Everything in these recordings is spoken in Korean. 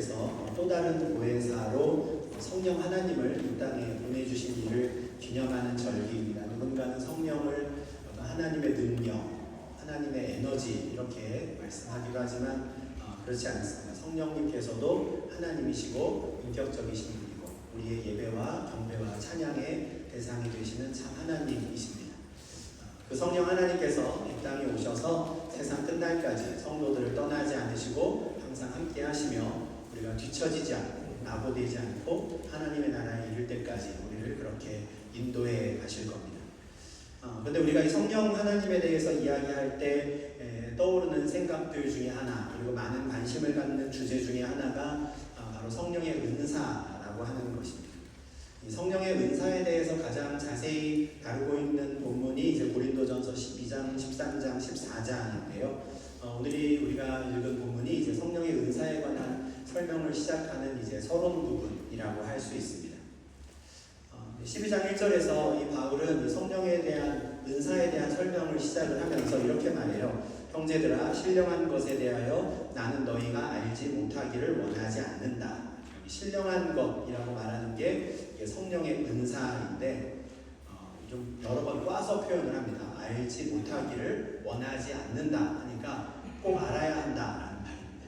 하나님께서 또 다른 보혜사로 성령 하나님을 이 땅에 보내주신 일을 기념하는 절기입니다. 누군가는 성령을 하나님의 능력, 하나님의 에너지 이렇게 말씀하기도 하지만 그렇지 않습니다. 성령님께서도 하나님이시고 인격적이신 분이고 우리의 예배와 경배와 찬양의 대상이 되시는 참 하나님이십니다. 그 성령 하나님께서 이 땅에 오셔서 세상 끝날까지 성도들을 떠나지 않으시고 항상 함께 하시며 우리가 뒤처지지 않고 나고되지 않고 하나님의 나라에 이를 때까지 우리를 그렇게 인도해 가실 겁니다. 근데 우리가 이 성령 하나님에 대해서 이야기할 때 떠오르는 생각들 중에 하나, 그리고 많은 관심을 갖는 주제 중에 하나가 바로 성령의 은사라고 하는 것입니다. 이 성령의 은사에 대해서 가장 자세히 다루고 있는 본문이 이제 고린도전서 12장, 13장, 14장인데요. 오늘이 우리가 읽은 본문이 이제 성령의 은사에 관한 설명을 시작하는 이제 서론 부분이라고 할 수 있습니다. 12장 1절에서 이 바울은 이 성령에 대한 은사에 대한 설명을 시작을 하면서 이렇게 말해요. 형제들아, 신령한 것에 대하여 나는 너희가 알지 못하기를 원하지 않는다. 신령한 것이라고 말하는 게 성령의 은사인데 좀 여러 번 꽈서 표현을 합니다. 알지 못하기를 원하지 않는다 하니까 꼭 알아야 한다라는 말입니다.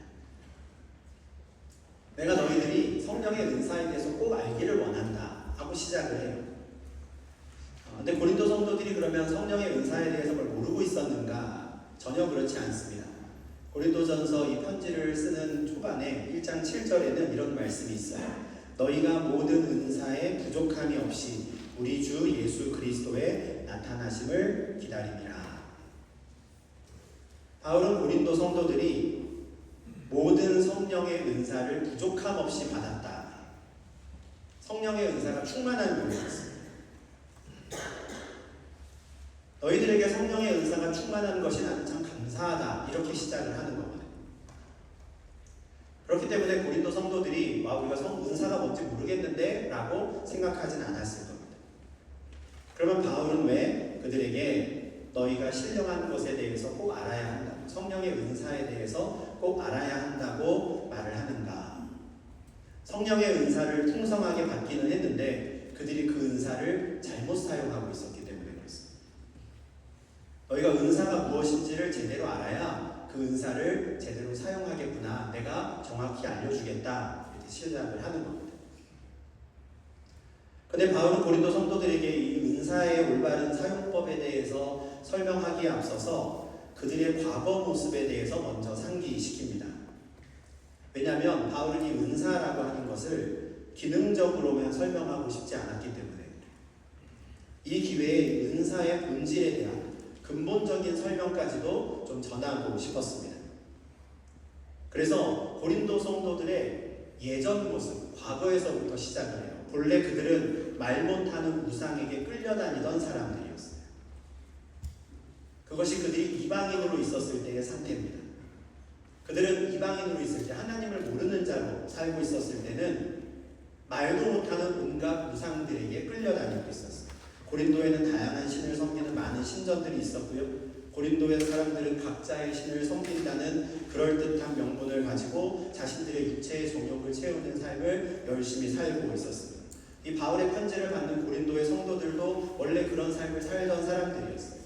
내가 너희들이 성령의 은사에 대해서 꼭 알기를 원한다 하고 시작을 해요. 근데 고린도 성도들이 그러면 성령의 은사에 대해서 뭘 모르고 있었는가? 전혀 그렇지 않습니다. 고린도전서 이 편지를 쓰는 초반에 1장 7절에는 이런 말씀이 있어요. 너희가 모든 은사에 부족함이 없이 우리 주 예수 그리스도의 나타나심을 기다립니다. 바울은 고린도 성도들이 모든 성령의 은사를 부족함 없이 받았다. 성령의 은사가 충만한 것이었습니다. 너희들에게 성령의 은사가 충만한 것이 나는 참 감사하다. 이렇게 시작을 하는 겁니다. 그렇기 때문에 고린도 성도들이 우리가 은사가 뭔지 모르겠는데 라고 생각하진 않았을 겁니다. 그러면 바울은 왜 그들에게 너희가 신령한 것에 대해서 꼭 알아야 한다고, 성령의 은사에 대해서 꼭 알아야 한다고 말을 하는가? 성령의 은사를 풍성하게 받기는 했는데 그들이 그 은사를 잘못 사용하고 있었기 때문에 그렇습니다. 너희가 은사가 무엇인지를 제대로 알아야 그 은사를 제대로 사용하겠구나. 내가 정확히 알려주겠다. 이렇게 시작을 하는 겁니다. 그런데 바울은 고린도 성도들에게 이 은사의 올바른 사용법에 대해서 설명하기에 앞서서 그들의 과거 모습에 대해서 먼저 상기시킵니다. 왜냐하면 바울은 이 은사라고 하는 것을 기능적으로만 설명하고 싶지 않았기 때문에 이 기회에 은사의 본질에 대한 근본적인 설명까지도 좀 전하고 싶었습니다. 그래서 고린도 성도들의 예전 모습, 과거에서부터 시작을 해요. 본래 그들은 말 못하는 우상에게 끌려다니던 사람들이었어요. 그것이 그들이 이방인으로 있었을 때의 상태입니다. 그들은 이방인으로 있을 때 하나님을 모르는 자로 살고 있었을 때는 말도 못하는 온갖 우상들에게 끌려다니고 있었어요. 고린도에는 다양한 신을 섬기는 많은 신전들이 있었고요. 고린도의 사람들은 각자의 신을 섬긴다는 그럴듯한 명분을 가지고 자신들의 육체의 정욕을 채우는 삶을 열심히 살고 있었습니다. 이 바울의 편지를 받는 고린도의 성도들도 원래 그런 삶을 살던 사람들이었어요.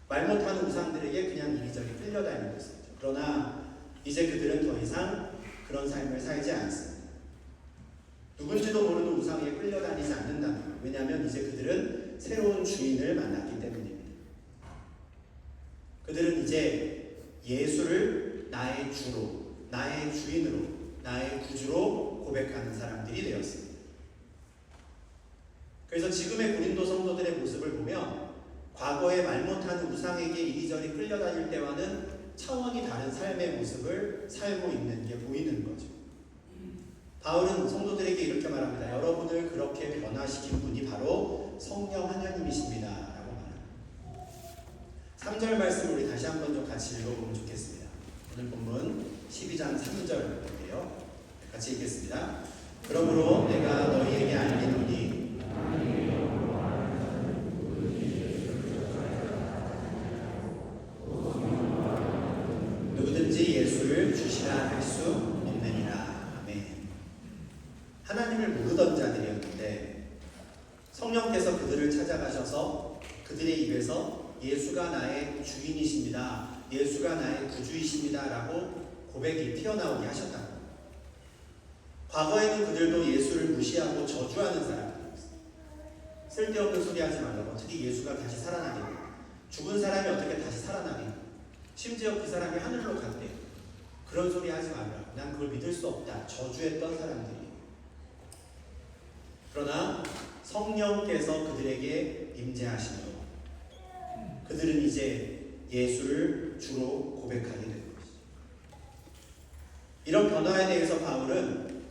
말 못하는 우상들에게 그냥 이리저리 끌려다니고 있었죠. 그러나 이제 그들은 더 이상 그런 삶을 살지 않습니다. 누군지도 모르는 우상에 끌려다니지 않는다는 거예요. 왜냐하면 이제 그들은 새로운 주인을 만났기 때문입니다. 그들은 이제 예수를 나의 주로, 나의 주인으로, 나의 구주로 고백하는 사람들이 되었습니다. 그래서 지금의 고린도 성도들의 모습을 보면 과거에 말 못하는 우상에게 이리저리 끌려다닐 때와는 차원이 다른 삶의 모습을 살고 있는 게 보이는 거죠. 바울은 성도들에게 이렇게 말합니다. 여러분을 그렇게 변화시킨 분이 바로 성령 하나님이십니다. 라고 말합니다. 3절 말씀 우리 다시 한번 좀 같이 읽어보면 좋겠습니다. 오늘 본문 12장 3절인데요. 같이 읽겠습니다. 그러므로 내가 너희에게 알리노니 누구든지 예수를 주시라 할 수 없느니라. 받아들여서 그들의 입에서 예수가 나의 주인이십니다, 예수가 나의 구주이십니다 라고 고백이 튀어나오게 하셨다. 과거에는 그들도 예수를 무시하고 저주하는 사람들이었어요. 쓸데없는 소리 하지 말라고. 어떻게 예수가 다시 살아나겠냐, 죽은 사람이 어떻게 다시 살아나겠냐, 심지어 그 사람이 하늘로 갔대, 그런 소리 하지 말라고. 난 그걸 믿을 수 없다, 저주했던 사람들이. 그러나 성령께서 그들에게 임재하시며 그들은 이제 예수를 주로 고백하게 된 것이죠. 이런 변화에 대해서 바울은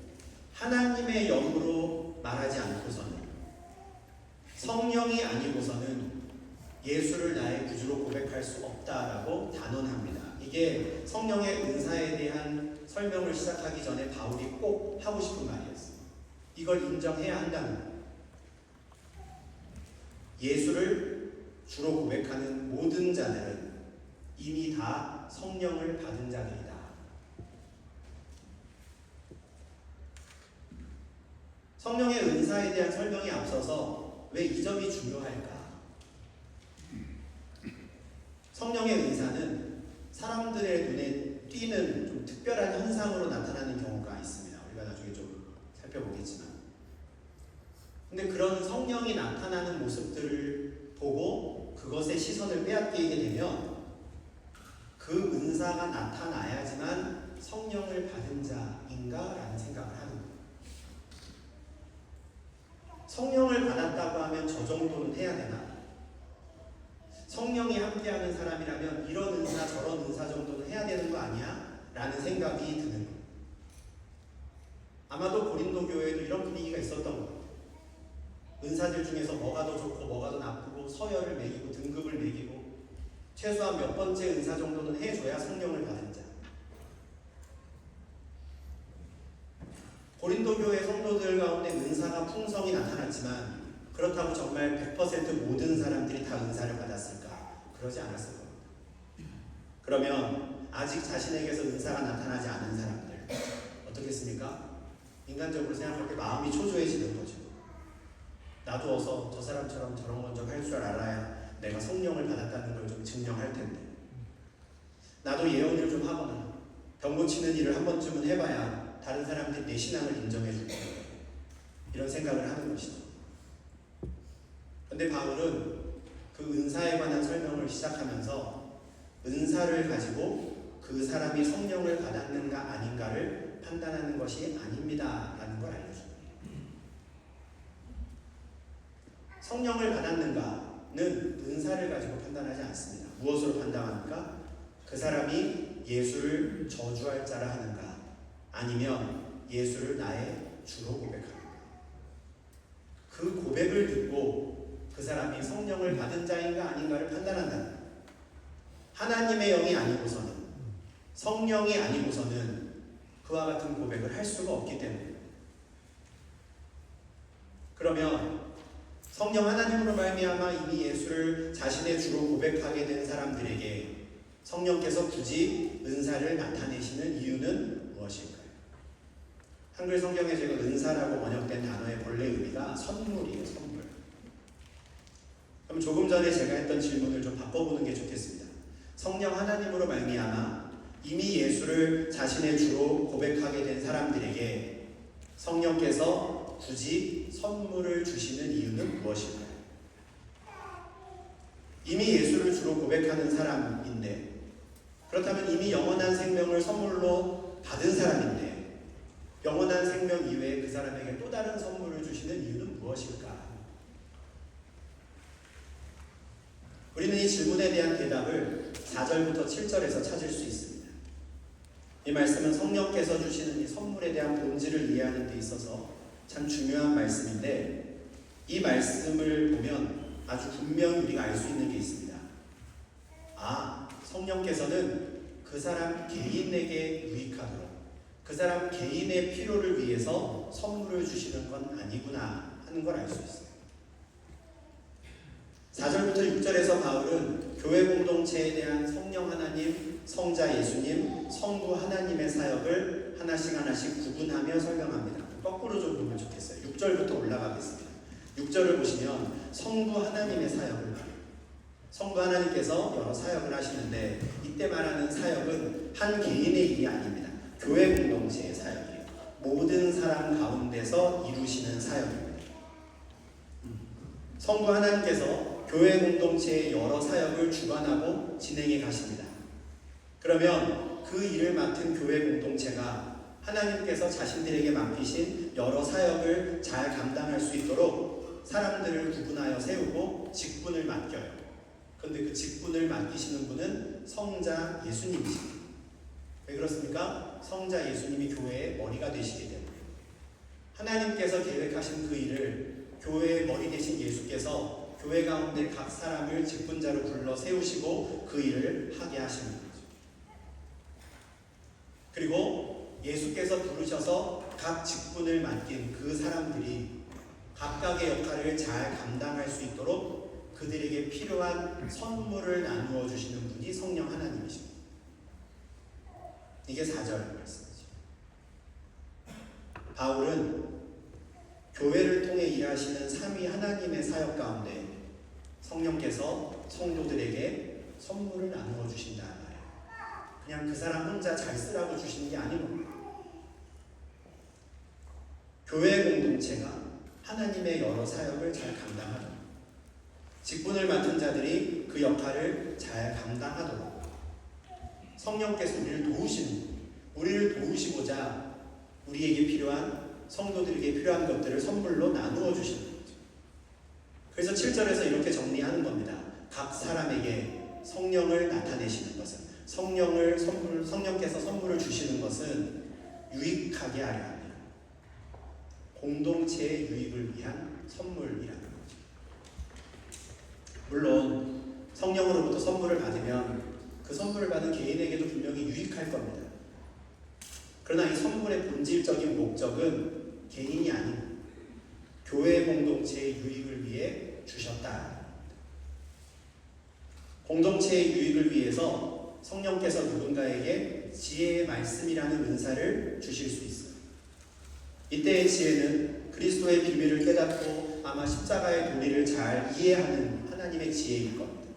하나님의 영으로 말하지 않고서는, 성령이 아니고서는 예수를 나의 구주로 고백할 수 없다라고 단언합니다. 이게 성령의 은사에 대한 설명을 시작하기 전에 바울이 꼭 하고 싶은 말이었어요. 이걸 인정해야 한다는 거예요. 예수를 주로 고백하는 모든 자들은 이미 다 성령을 받은 자들이다. 성령의 은사에 대한 설명이 앞서서 왜 이 점이 중요할까? 성령의 은사는 사람들의 눈에 띄는 좀 특별한 현상으로 나타나는 경우가 있습니다. 우리가 나중에 좀 살펴보겠지만, 근데 그런 성령이 나타나는 모습들을 보고 그것의 시선을 빼앗기게 되면 그 은사가 나타나야지만 성령을 받은 자인가라는 생각을 하는 거예요. 성령을 받았다고 하면 저 정도는 해야 되나? 성령이 함께하는 사람이라면 이런 은사 저런 은사 정도는 해야 되는 거 아니야? 라는 생각이 드는 거예요. 아마도 고린도 교회에도 이런 분위기가 있었던 거예요. 은사들 중에서 뭐가 더 좋고 뭐가 더 나쁘고 서열을 매기고 등급을 매기고 최소한 몇 번째 은사 정도는 해줘야 성령을 받은 자. 고린도 교회 성도들 가운데 은사가 풍성히 나타났지만 그렇다고 정말 100% 모든 사람들이 다 은사를 받았을까? 그러지 않았을 겁니다. 그러면 아직 자신에게서 은사가 나타나지 않은 사람들 어떻겠습니까? 인간적으로 생각할 때 마음이 초조해지는 거죠. 나도 어서 저 사람처럼 저런 건 좀 할 줄 알아야 내가 성령을 받았다는 걸 좀 증명할 텐데, 나도 예언을 좀 하거나 병 고치는 일을 한 번쯤은 해봐야 다른 사람들이 내 신앙을 인정해 줄 거예요. 이런 생각을 하는 것이죠. 그런데 바울은 그 은사에 관한 설명을 시작하면서 은사를 가지고 그 사람이 성령을 받았는가 아닌가를 판단하는 것이 아닙니다 라는 걸 알려줍니다. 성령을 받았는가는 은사를 가지고 판단하지 않습니다. 무엇으로 판단합니까? 그 사람이 예수를 저주할 자라 하는가, 아니면 예수를 나의 주로 고백하는가. 그 고백을 듣고 그 사람이 성령을 받은 자인가 아닌가를 판단한다. 하나님의 영이 아니고서는, 성령이 아니고서는 그와 같은 고백을 할 수가 없기 때문에. 그러면 성령 하나님으로 말미암아 이미 예수를 자신의 주로 고백하게 된 사람들에게 성령께서 굳이 은사를 나타내시는 이유는 무엇일까요? 한글 성경에 제가 은사라고 번역된 단어의 본래 의미가 선물이에요. 선물. 그럼 조금 전에 제가 했던 질문을 좀 바꿔보는 게 좋겠습니다. 성령 하나님으로 말미암아 이미 예수를 자신의 주로 고백하게 된 사람들에게 성령께서 굳이 선물을 주시는 이유는 무엇일까요? 이미 예수를 주로 고백하는 사람인데, 그렇다면 이미 영원한 생명을 선물로 받은 사람인데 영원한 생명 이외에 그 사람에게 또 다른 선물을 주시는 이유는 무엇일까? 우리는 이 질문에 대한 대답을 4절부터 7절에서 찾을 수 있습니다. 이 말씀은 성령께서 주시는 이 선물에 대한 본질을 이해하는 데 있어서 참 중요한 말씀인데, 이 말씀을 보면 아주 분명히 우리가 알 수 있는 게 있습니다. 성령께서는 그 사람 개인에게 유익하도록 그 사람 개인의 필요를 위해서 선물을 주시는 건 아니구나 하는 걸 알 수 있어요. 4절부터 6절에서 바울은 교회 공동체에 대한 성령 하나님, 성자 예수님, 성부 하나님의 사역을 하나씩 구분하며 설명합니다. 거꾸로 좀 보면 좋겠어요. 6절부터 올라가겠습니다. 6절을 보시면 성부 하나님의 사역을 말해요. 성부 하나님께서 여러 사역을 하시는데 이때 말하는 사역은 한 개인의 일이 아닙니다. 교회 공동체의 사역이에요. 모든 사람 가운데서 이루시는 사역입니다. 성부 하나님께서 교회 공동체의 여러 사역을 주관하고 진행해 가십니다. 그러면 그 일을 맡은 교회 공동체가 하나님께서 자신들에게 맡기신 여러 사역을 잘 감당할 수 있도록 사람들을 구분하여 세우고 직분을 맡겨요. 그런데 그 직분을 맡기시는 분은 성자 예수님이십니다. 왜 그렇습니까? 성자 예수님이 교회의 머리가 되시기 때문에 하나님께서 계획하신 그 일을 교회의 머리 되신 예수께서 교회 가운데 각 사람을 직분자로 불러 세우시고 그 일을 하게 하시는 거죠. 그리고 예수께서 부르셔서 각 직분을 맡긴 그 사람들이 각각의 역할을 잘 감당할 수 있도록 그들에게 필요한 선물을 나누어 주시는 분이 성령 하나님이십니다. 이게 4절 말씀이죠. 바울은 교회를 통해 일하시는 삼위 하나님의 사역 가운데 성령께서 성도들에게 선물을 나누어 주신다는 말이에요. 그냥 그 사람 혼자 잘 쓰라고 주시는 게 아니고 교회 공동체가 하나님의 여러 사역을 잘 감당하도록 직분을 맡은 자들이 그 역할을 잘 감당하도록 성령께서 우리를 도우시고자 우리에게 필요한 성도들에게 필요한 것들을 선물로 나누어 주시는 거죠. 그래서 7절에서 이렇게 정리하는 겁니다. 각 사람에게 성령을 나타내시는 것은 성령께서 선물을 주시는 것은 유익하게 하려 합니다. 공동체의 유익을 위한 선물이라는 거죠. 물론 성령으로부터 선물을 받으면 그 선물을 받은 개인에게도 분명히 유익할 겁니다. 그러나 이 선물의 본질적인 목적은 개인이 아닌 교회 공동체의 유익을 위해 주셨다. 공동체의 유익을 위해서 성령께서 누군가에게 지혜의 말씀이라는 은사를 주실 수 있어요. 이때의 지혜는 그리스도의 비밀을 깨닫고 아마 십자가의 도리를 잘 이해하는 하나님의 지혜일 겁니다.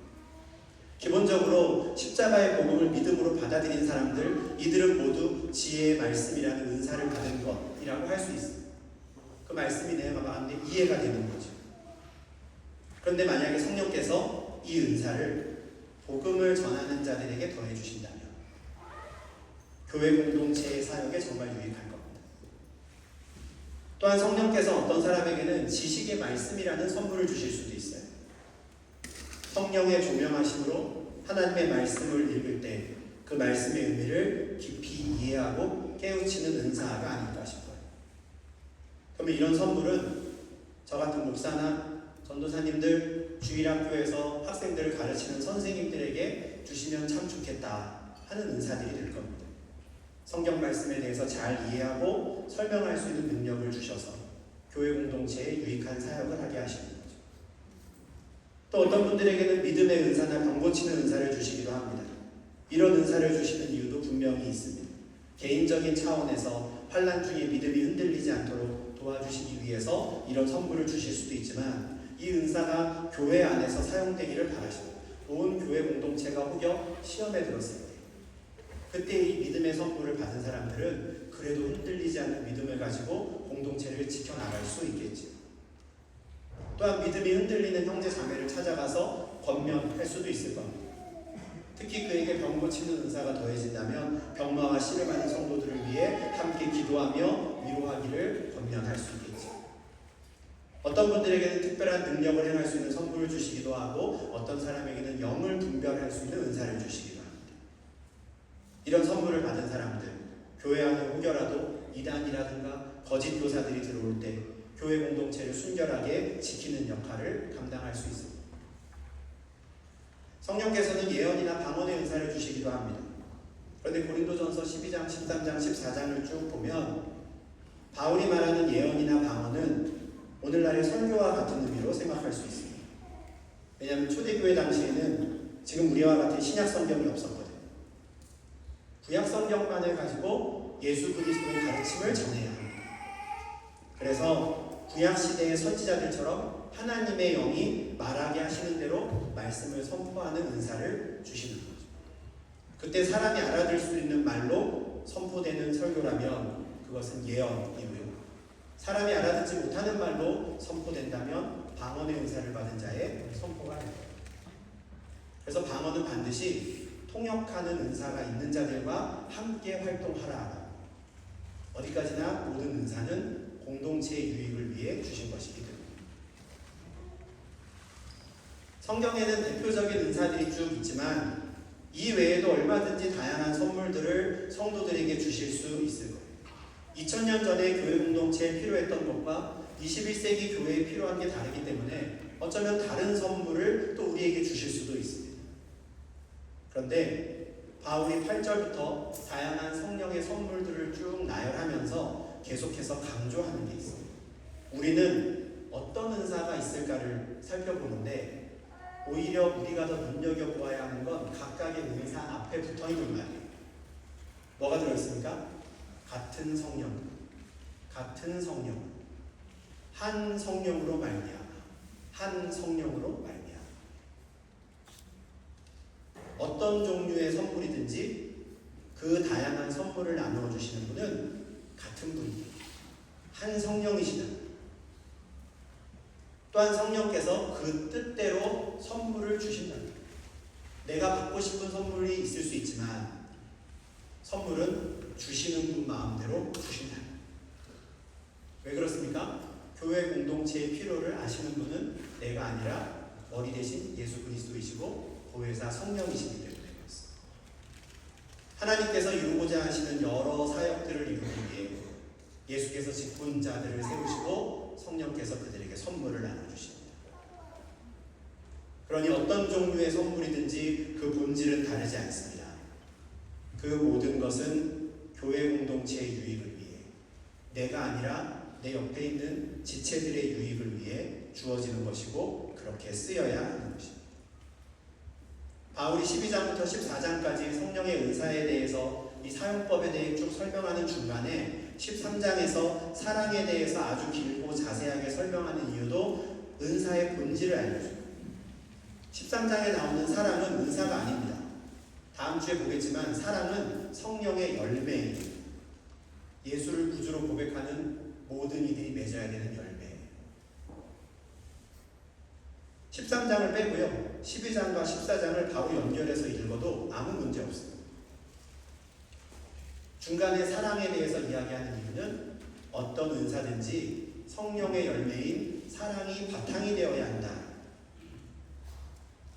기본적으로 십자가의 복음을 믿음으로 받아들인 사람들, 이들은 모두 지혜의 말씀이라는 은사를 받은 것이라고 할 수 있어요. 그 말씀이 내 마음에 이해가 되는 거죠. 그런데 만약에 성령께서 이 은사를 복음을 전하는 자들에게 더해 주신다면 교회 공동체의 사역에 정말 유익할 겁니다. 또한 성령께서 어떤 사람에게는 지식의 말씀이라는 선물을 주실 수도 있어요. 성령의 조명하심으로 하나님의 말씀을 읽을 때 그 말씀의 의미를 깊이 이해하고 깨우치는 은사가 아닐까 싶어요. 그러면 이런 선물은 저 같은 목사나 전도사님들, 주일학교에서 학생들을 가르치는 선생님들에게 주시면 참 좋겠다 하는 은사들이 될 겁니다. 성경 말씀에 대해서 잘 이해하고 설명할 수 있는 능력을 주셔서 교회 공동체에 유익한 사역을 하게 하시는 거죠. 또 어떤 분들에게는 믿음의 은사나 병 고치는 은사를 주시기도 합니다. 이런 은사를 주시는 이유도 분명히 있습니다. 개인적인 차원에서 환난 중에 믿음이 흔들리지 않도록 도와주시기 위해서 이런 선물을 주실 수도 있지만 이 은사가 교회 안에서 사용되기를 바라시고 온 교회 공동체가 혹여 시험에 들었을 때 그때 이 믿음의 선물을 받은 사람들은 그래도 흔들리지 않는 믿음을 가지고 공동체를 지켜나갈 수 있겠죠. 또한 믿음이 흔들리는 형제 자매를 찾아가서 권면할 수도 있을 겁니다. 특히 그에게 병 고치는 은사가 더해진다면 병마와 씨름하는 성도들을 위해 함께 기도하며 위로하기를 권면할 수 있겠죠. 어떤 분들에게는 특별한 능력을 행할 수 있는 선물을 주시기도 하고 어떤 사람에게는 영을 분별할 수 있는 은사를 주시기도 합니다. 이런 선물을 받은 사람들, 교회 안에 혹여라도 이단이라든가 거짓 교사들이 들어올 때 교회 공동체를 순결하게 지키는 역할을 감당할 수 있습니다. 성령께서는 예언이나 방언의 은사를 주시기도 합니다. 그런데 고린도전서 12장, 13장, 14장을 쭉 보면 바울이 말하는 예언이나 방언은 오늘날의 설교와 같은 의미로 생각할 수 있습니다. 왜냐하면 초대교회 당시에는 지금 우리와 같은 신약 성경이 없었거든요. 구약 성경만을 가지고 예수 그리스도의 가르침을 전해야 합니다. 그래서 구약시대의 선지자들처럼 하나님의 영이 말하게 하시는 대로 말씀을 선포하는 은사를 주시는 거죠. 그때 사람이 알아들을 수 있는 말로 선포되는 설교라면 그것은 예언이고요. 사람이 알아듣지 못하는 말로 선포된다면 방언의 은사를 받은 자의 선포가 됩니다. 그래서 방언은 반드시 통역하는 은사가 있는 자들과 함께 활동하라. 어디까지나 모든 은사는 공동체의 유익을 위해 주신 것이기 때문입니다. 성경에는 대표적인 은사들이 쭉 있지만 이 외에도 얼마든지 다양한 선물들을 성도들에게 주실 수 있을 거예요. 2000년 전에 교회 공동체에 필요했던 것과 21세기 교회에 필요한 게 다르기 때문에 어쩌면 다른 선물을 또 우리에게 주실 수도 있습니다. 그런데 바울이 8절부터 다양한 성령의 선물들을 쭉 나열하면서 계속해서 강조하는 게 있습니다. 우리는 어떤 은사가 있을까를 살펴보는데 오히려 우리가 더 눈여겨보아야 하는 건 각각의 은사 앞에 붙어있는 말이에요. 뭐가 들어있습니까? 같은 성령, 같은 성령, 한 성령으로 말미암아, 한 성령으로 말미암아. 어떤 종류의 선물이든지 그 다양한 선물을 나누어 주시는 분은 같은 분이에요. 한 성령이시다. 또한 성령께서 그 뜻대로 선물을 주신다. 내가 받고 싶은 선물이 있을 수 있지만 선물은 주시는 분 마음대로 주신다. 왜 그렇습니까? 교회 공동체의 필요를 아시는 분은 내가 아니라 머리 대신 예수 그리스도이시고 보혜사 성령이시기 때문에 그렇습니다. 하나님께서 이루고자 하시는 여러 사역들을 이루기 위해 예수께서 직분자들을 세우시고 성령께서 그들에게 선물을 나눠주십니다. 그러니 어떤 종류의 선물이든지 그 본질은 다르지 않습니다. 그 모든 것은 교회 공동체의 유익을 위해, 내가 아니라 내 옆에 있는 지체들의 유익을 위해 주어지는 것이고 그렇게 쓰여야 하는 것입니다. 바울이 12장부터 14장까지 성령의 은사에 대해서 이 사용법에 대해 쭉 설명하는 중간에 13장에서 사랑에 대해서 아주 길고 자세하게 설명하는 이유도 은사의 본질을 알려줍니다. 13장에 나오는 사랑은 은사가 아닙니다. 다음 주에 보겠지만 사랑은 성령의 열매예요. 예수를 구주로 고백하는 모든 이들이 맺어야 되는 열매예요. 13장을 빼고요. 12장과 14장을 바로 연결해서 읽어도 아무 문제 없습니다. 중간에 사랑에 대해서 이야기하는 이유는 어떤 은사든지 성령의 열매인 사랑이 바탕이 되어야 한다.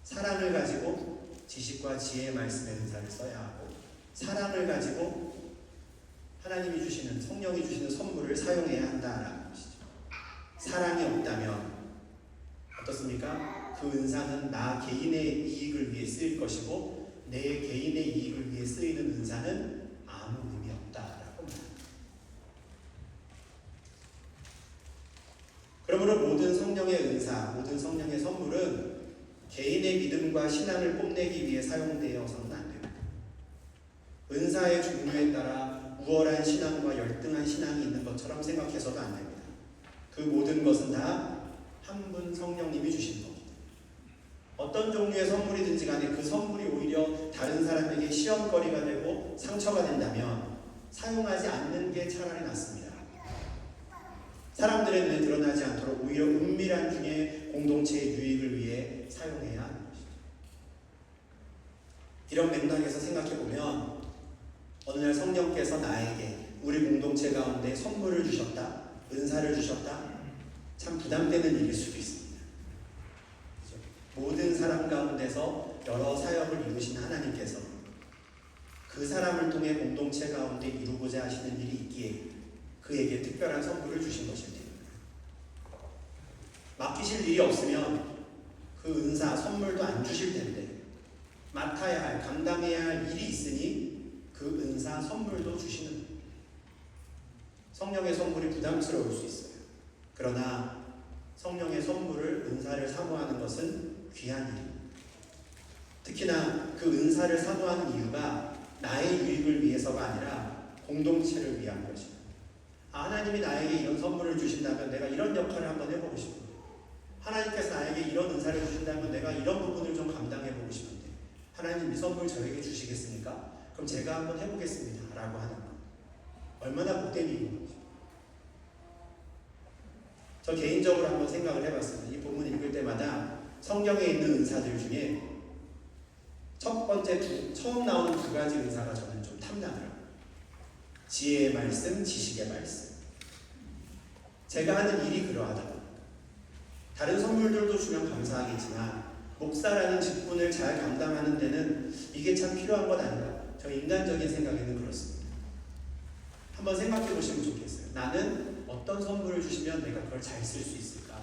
사랑을 가지고 지식과 지혜의 말씀의 은사를 써야 하고 사랑을 가지고 하나님이 주시는 성령이 주시는 선물을 사용해야 한다라는 것이죠. 사랑이 없다면 어떻습니까? 그 은사는 나 개인의 이익을 위해 쓰일 것이고 내 개인의 이익을 위해 쓰이는 은사는 아무 의미 없다라고 말합니다. 그러므로 모든 성령의 은사, 모든 성령의 선물은 개인의 믿음과 신앙을 뽐내기 위해 사용되어서는 안 됩니다. 은사의 종류에 따라 우월한 신앙과 열등한 신앙이 있는 것처럼 생각해서도 안 됩니다. 그 모든 것은 다 한 분 성령님이 주신 겁니다. 어떤 종류의 선물이든지 간에 그 선물이 오히려 다른 사람에게 시험거리가 되고 상처가 된다면 사용하지 않는 게 차라리 낫습니다. 사람들의 눈에 드러나지 않도록 오히려 은밀한 중에 공동체의 유익을 위해 사용해야 하는 것이죠. 이런 맥락에서 생각해보면 어느 날 성령께서 나에게 우리 공동체 가운데 선물을 주셨다, 은사를 주셨다, 참 부담되는 일일 수도 있습니다. 그렇죠? 모든 사람 가운데서 여러 사역을 이루신 하나님께서 그 사람을 통해 공동체 가운데 이루고자 하시는 일이 있기에 그에게 특별한 선물을 주신 것입니다. 맡기실 일이 없으면 그 은사, 선물도 안 주실 텐데 맡아야 할, 감당해야 할 일이 있으니 그 은사, 선물도 주시는 거예요. 성령의 선물이 부담스러울 수 있어요. 그러나 성령의 선물을, 은사를 사모하는 것은 귀한 일입니다. 특히나 그 은사를 사모하는 이유가 나의 유익을 위해서가 아니라 공동체를 위한 것입니다. 하나님이 나에게 이런 선물을 주신다면 내가 이런 역할을 한번 해보고 싶은데, 하나님께서 나에게 이런 은사를 주신다면 내가 이런 부분을 좀 감당해보고 싶은데, 하나님 이 선물 저에게 주시겠습니까? 그럼 제가 한번 해보겠습니다 라고 하는 것, 얼마나 복된 일인 거죠. 저 개인적으로 한번 생각을 해봤습니다. 이 본문 읽을 때마다 성경에 있는 은사들 중에 첫 번째 처음 나오는 두 가지 은사가 저는 좀 탐나더라고요. 지혜의 말씀, 지식의 말씀. 제가 하는 일이 그러하다 보니까 다른 선물들도 주면 감사하겠지만 목사라는 직분을 잘 감당하는 데는 이게 참 필요한 것 아닌가? 저 인간적인 생각에는 그렇습니다. 한번 생각해 보시면 좋겠어요. 나는 어떤 선물을 주시면 내가 그걸 잘 쓸 수 있을까?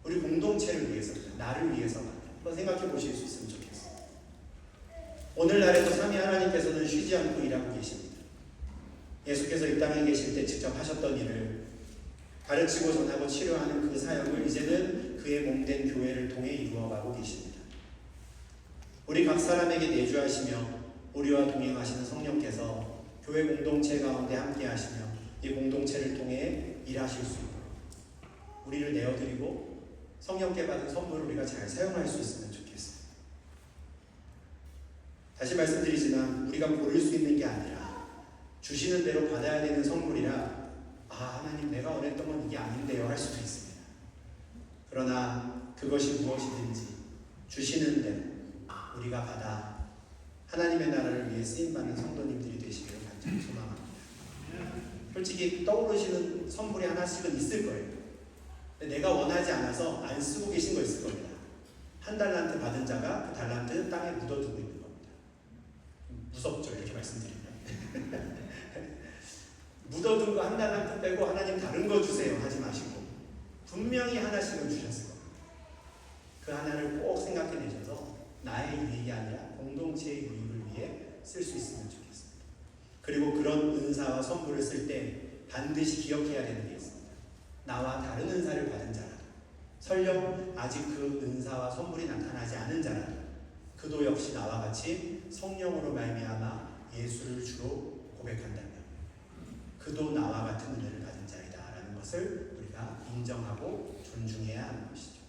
우리 공동체를 위해서, 나를 위해서만 한번 생각해 보실 수 있으면 좋겠어요. 오늘날에도 삼위 하나님께서는 쉬지 않고 일하고 계십니다. 예수께서 이 땅에 계실 때 직접 하셨던 일을 가르치고 전하고 치료하는 그 사역을 이제는 그의 몸된 교회를 통해 이루어가고 계십니다. 우리 각 사람에게 내주하시며 우리와 동행하시는 성령께서 교회 공동체 가운데 함께 하시며 이 공동체를 통해 일하실 수 있도록 우리를 내어드리고 성령께 받은 선물을 우리가 잘 사용할 수 있으면 좋겠어요. 다시 말씀드리지만 우리가 고를 수 있는 게 아니라 주시는 대로 받아야 되는 선물이라 하나님 내가 원했던 건 이게 아닌데요 할 수도 있습니다. 그러나 그것이 무엇이든지 주시는 대로 우리가 받아 하나님의 나라를 위해 쓰임받는 성도님들이 되시기를 간절히 소망합니다. 솔직히 떠오르시는 선물이 하나씩은 있을 거예요. 근데 내가 원하지 않아서 안 쓰고 계신 거 있을 겁니다. 한 달란트 받은 자가 그 달란트 땅에 묻어두고 있는 겁니다. 무섭죠 이렇게 말씀드리면. 묻어둔 거 한 달란트 빼고 하나님 다른 거 주세요 하지 마시고 분명히 하나씩은 주셨을 겁니다. 그 하나를 꼭 생각해내셔서 나의 유익이 아니라 공동체의 유익을 위해 쓸 수 있으면 좋겠습니다. 그리고 그런 은사와 선물을 쓸 때 반드시 기억해야 되는 게 있습니다. 나와 다른 은사를 받은 자라도 설령 아직 그 은사와 선물이 나타나지 않은 자라도 그도 역시 나와 같이 성령으로 말미암아 예수를 주로 고백한다면 그도 나와 같은 은혜를 받은 자이다라는 것을 우리가 인정하고 존중해야 하는 것이죠.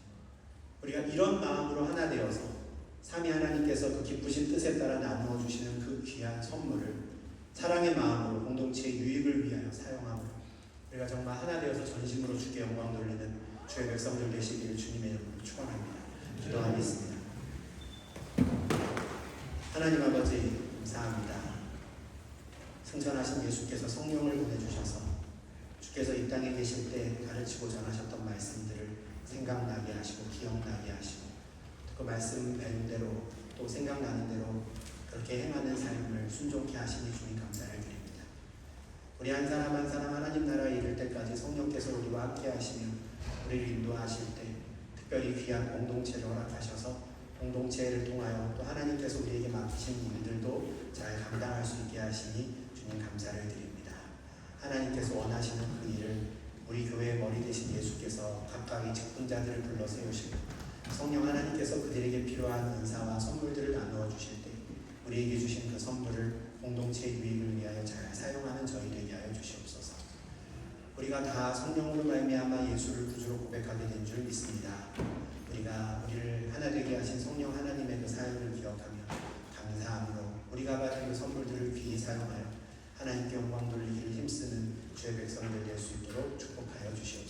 우리가 이런 마음으로 하나 되어서 삼위 하나님께서 그 기쁘신 뜻에 따라 나누어 주시는 그 귀한 선물을 사랑의 마음으로 공동체의 유익을 위하여 사용함으로 우리가 정말 하나 되어서 전심으로 주께 영광 돌리는 주의 백성들 되시기를 주님의 이름으로 축원합니다. 기도하겠습니다. 하나님 아버지 감사합니다. 승천하신 예수께서 성령을 보내주셔서 주께서 이 땅에 계실 때 가르치고 전하셨던 말씀들을 생각나게 하시고 기억나게 하시고 그 말씀 배운 대로 또 생각나는 대로 그렇게 행하는 삶을 순종케 하시니 주님 감사를 드립니다. 우리 한 사람 한 사람 하나님 나라에 이를 때까지 성령께서 우리와 함께 하시며 우리를 인도하실 때 특별히 귀한 공동체를 허락하셔서 공동체를 통하여 또 하나님께서 우리에게 맡기신 일들도 잘 감당할 수 있게 하시니 주님 감사를 드립니다. 하나님께서 원하시는 그 일을 우리 교회의 머리 되신 예수께서 각각의 직분자들을 불러 세우시고 성령 하나님께서 그들에게 필요한 은사와 선물들을 나누어 주실 때 우리에게 주신 그 선물을 공동체의 유익을 위하여 잘 사용하는 저희 되게 하여 주시옵소서. 우리가 다 성령으로 말미암아 예수를 구주로 고백하게 된 줄 믿습니다. 우리가 우리를 하나 되게 하신 성령 하나님의 그 사역을 기억하며 감사함으로 우리가 받은 그 선물들을 귀히 사용하여 하나님께 영광 돌리기를 힘쓰는 주의 백성들 될 수 있도록 축복하여 주시옵소서.